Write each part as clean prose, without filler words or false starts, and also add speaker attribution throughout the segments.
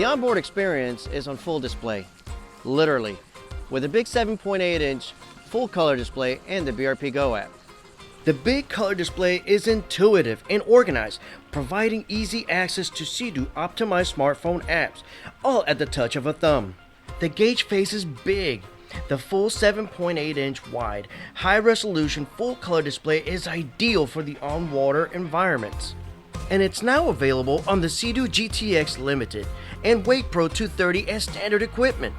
Speaker 1: onboard experience is on full display, literally, with a big 7.8-inch full color display and the BRP Go app. The big color display is intuitive and organized, providing easy access to seadoo optimized smartphone apps, all at the touch of a thumb. The gauge face is big. The full 7.8-inch wide, high-resolution full-color display is ideal for the on-water environments. And it's now available on the Sea-Doo GTX Limited and Wake Pro 230 as standard equipment.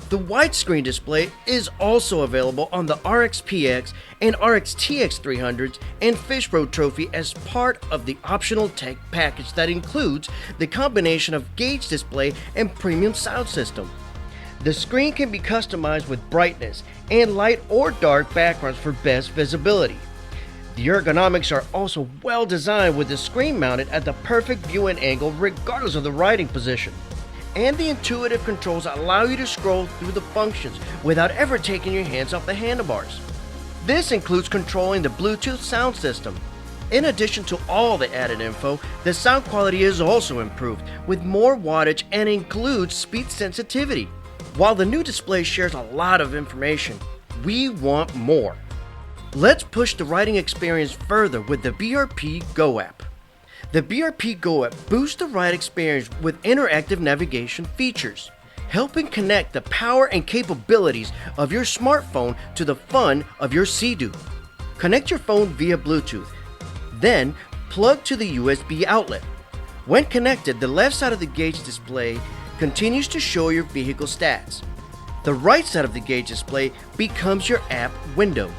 Speaker 1: The widescreen display is also available on the RXPX and RXTX 300s and Fishbro Trophy as part of the optional tech package that includes the combination of gauge display and premium sound system. The screen can be customized with brightness and light or dark backgrounds for best visibility. The ergonomics are also well designed with the screen mounted at the perfect viewing angle regardless of the riding position. And the intuitive controls allow you to scroll through the functions without ever taking your hands off the handlebars. This includes controlling the Bluetooth sound system. In addition to all the added info, the sound quality is also improved with more wattage and includes speed sensitivity. While the new display shares a lot of information, we want more. Let's push the riding experience further with the BRP Go app. The BRP Go app boosts the ride experience with interactive navigation features, helping connect the power and capabilities of your smartphone to the fun of your Sea-Doo. Connect your phone via Bluetooth, then plug to the USB outlet. When connected, the left side of the gauge display continues to show your vehicle stats. The right side of the gauge display becomes your app window.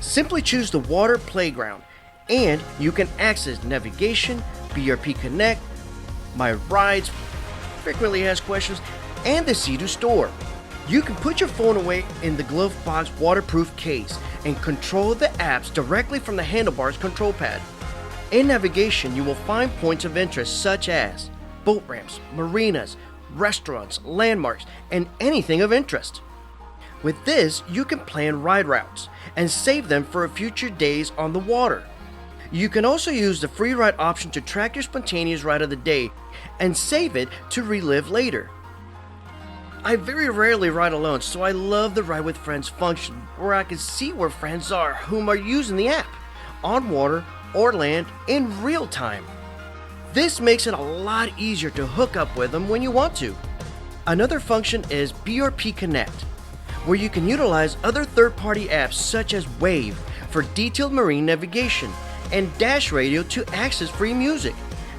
Speaker 1: Simply choose the Water Playground, and you can access navigation, BRP Connect, My Rides, Frequently Asked Questions, and the Sea-Doo Store. You can put your phone away in the glove box waterproof case and control the apps directly from the handlebars control pad. In navigation, you will find points of interest such as boat ramps, marinas, restaurants, landmarks, and anything of interest. With this, you can plan ride routes and save them for future days on the water. You can also use the free ride option to track your spontaneous ride of the day and save it to relive later. I very rarely ride alone, so I love the Ride with Friends function where I can see where friends are whom are using the app, on water or land in real time. This makes it a lot easier to hook up with them when you want to. Another function is BRP Connect, where you can utilize other third-party apps such as Wave for detailed marine navigation and Dash Radio to access free music.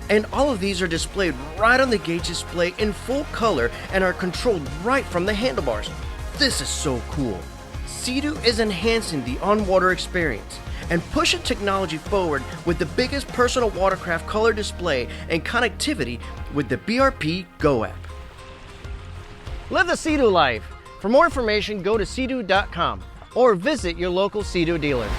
Speaker 1: And all of these are displayed right on the gauge display in full color and are controlled right from the handlebars. This is so cool. Sea-Doo is enhancing the on-water experience and pushing technology forward with the biggest personal watercraft color display and connectivity with the BRP Go app. Live the Sea-Doo life. For more information, go to seadoo.com or visit your local Sea-Doo dealer.